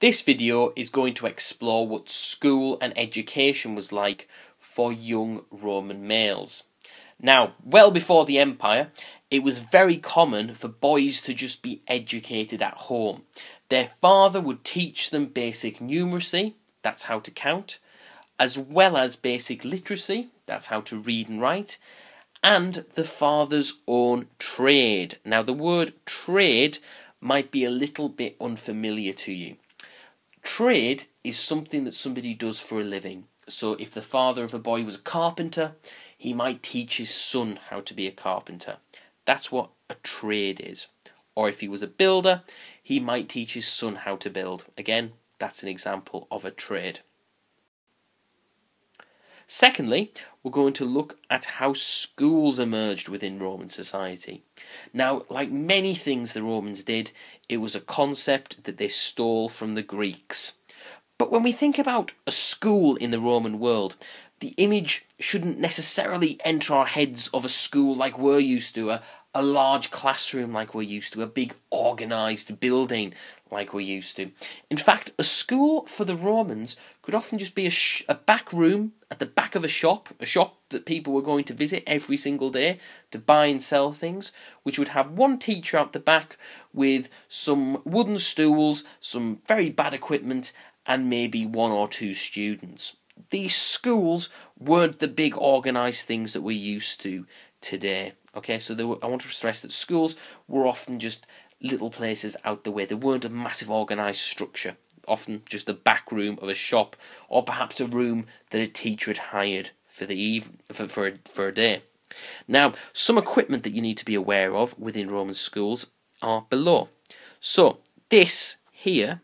This video is going to explore what school and education was like for young Roman males. Now, well before the empire, it was very common for boys to just be educated at home. Their father would teach them basic numeracy, that's how to count, as well as basic literacy, that's how to read and write, and the father's own trade. Now, the word trade might be a little bit unfamiliar to you. Trade is something that somebody does for a living. So if the father of a boy was a carpenter, he might teach his son how to be a carpenter. That's what a trade is. Or if he was a builder, he might teach his son how to build. Again, that's an example of a trade. Secondly, we're going to look at how schools emerged within Roman society. Now, like many things the Romans did, it was a concept that they stole from the Greeks. But when we think about a school in the Roman world, the image shouldn't necessarily enter our heads of a school like we're used to, a large classroom like we're used to, a big organised building like we're used to. In fact, a school for the Romans could often just be a back room at the back of a shop that people were going to visit every single day to buy and sell things, which would have one teacher out the back with some wooden stools, some very bad equipment, and maybe one or two students. These schools weren't the big organised things that we're used to today. Okay, so I want to stress that schools were often just little places out the way. They weren't a massive organised structure, often just the back room of a shop, or perhaps a room that a teacher had hired for for a day. Now, some equipment that you need to be aware of within Roman schools are below. So, this here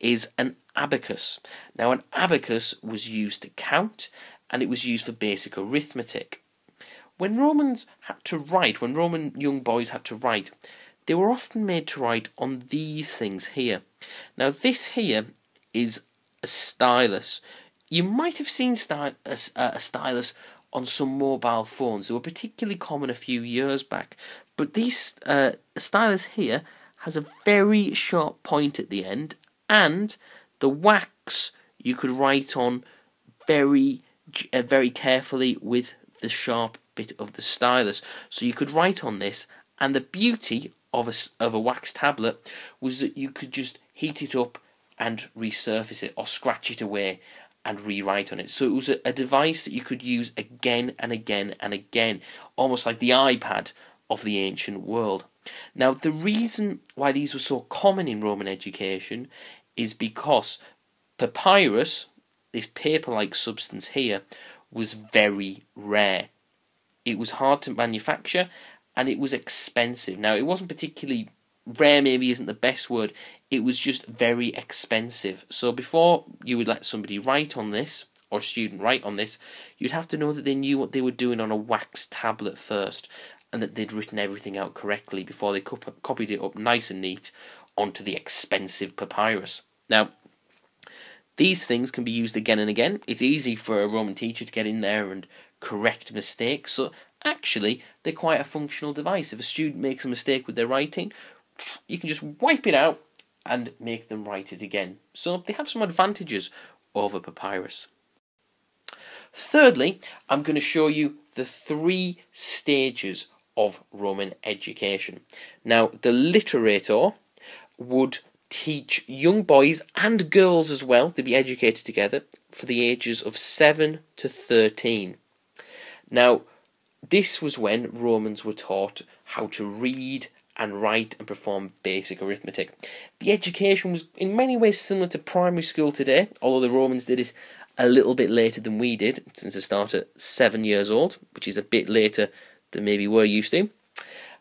is an abacus. Now, an abacus was used to count, and it was used for basic arithmetic. When Romans had to write, when Roman young boys had to write, they were often made to write on these things here. Now, this here is a stylus. You might have seen a stylus on some mobile phones. They were particularly common a few years back. But this stylus here has a very sharp point at the end, and the wax you could write on very carefully with the sharp bit of the stylus. So you could write on this, and the beauty of a wax tablet was that you could just heat it up and resurface it or scratch it away and rewrite on it. So it was a device that you could use again and again and again, almost like the iPad of the ancient world. Now, the reason why these were so common in Roman education is because papyrus, this paper-like substance here, was very rare. It was hard to manufacture, and it was expensive. Now, it wasn't particularly rare, maybe isn't the best word, it was just very expensive. So before you would let somebody write on this, or a student write on this, you'd have to know that they knew what they were doing on a wax tablet first, and that they'd written everything out correctly before they copied it up nice and neat onto the expensive papyrus. Now, these things can be used again and again. It's easy for a Roman teacher to get in there and correct mistakes, so actually they're quite a functional device. If a student makes a mistake with their writing, you can just wipe it out and make them write it again. So they have some advantages over papyrus. Thirdly, I'm going to show you the 3 stages of Roman education. Now, the literator would teach young boys and girls as well to be educated together for the ages of 7 to 13. Now, this was when Romans were taught how to read and write and perform basic arithmetic. The education was in many ways similar to primary school today, although the Romans did it a little bit later than we did, since they started at 7 years old, which is a bit later than maybe we're used to.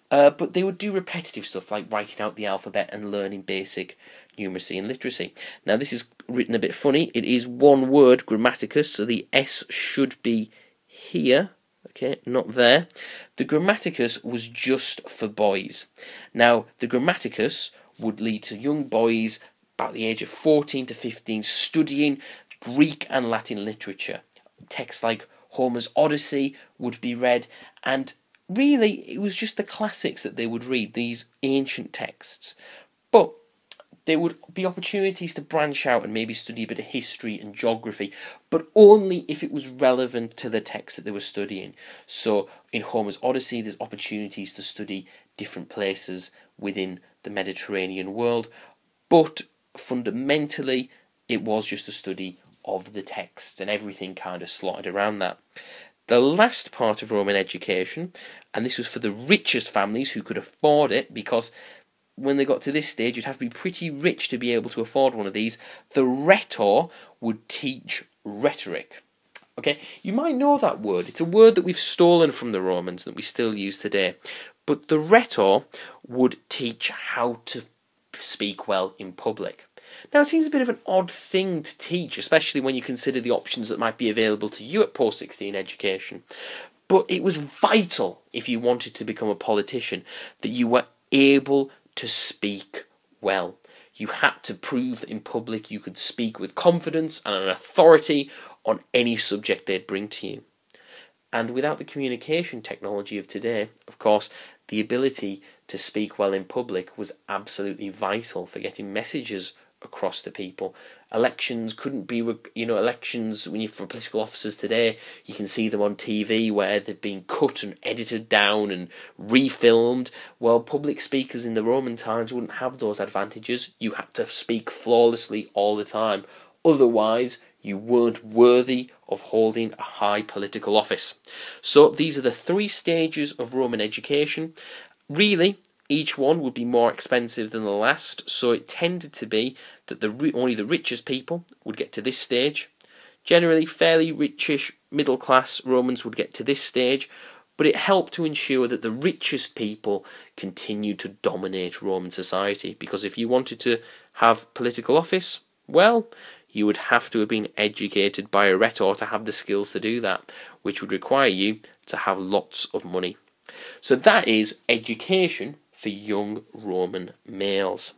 But they would do repetitive stuff like writing out the alphabet and learning basic numeracy and literacy. Now, this is written a bit funny. It is one word, grammaticus, so the S should be here. Okay, not there. The grammaticus was just for boys. Now, the grammaticus would lead to young boys about the age of 14 to 15 studying Greek and Latin literature. Texts like Homer's Odyssey would be read, and really it was just the classics that they would read, these ancient texts. But there would be opportunities to branch out and maybe study a bit of history and geography, but only if it was relevant to the text that they were studying. So in Homer's Odyssey, there's opportunities to study different places within the Mediterranean world, but fundamentally it was just a study of the texts, and everything kind of slotted around that. The last part of Roman education, and this was for the richest families who could afford it, because when they got to this stage you'd have to be pretty rich to be able to afford one of these, the rhetor would teach rhetoric. Okay, you might know that word. It's a word that we've stolen from the Romans that we still use today. But the rhetor would teach how to speak well in public. Now, it seems a bit of an odd thing to teach, especially when you consider the options that might be available to you at post-16 education. But it was vital, if you wanted to become a politician, that you were able to speak well. You had to prove that in public you could speak with confidence and an authority on any subject they'd bring to you. And without the communication technology of today, of course, the ability to speak well in public was absolutely vital for getting messages across to people. Elections couldn't be, elections when you're for political officers today, you can see them on TV where they've been cut and edited down and refilmed. Well, public speakers in the Roman times wouldn't have those advantages. You had to speak flawlessly all the time. Otherwise, you weren't worthy of holding a high political office. So these are the 3 stages of Roman education. Really, each one would be more expensive than the last, so it tended to be that only the richest people would get to this stage. Generally, fairly richish middle-class Romans would get to this stage, but it helped to ensure that the richest people continued to dominate Roman society, because if you wanted to have political office, well, you would have to have been educated by a rhetor to have the skills to do that, which would require you to have lots of money. So that is education for young Roman males.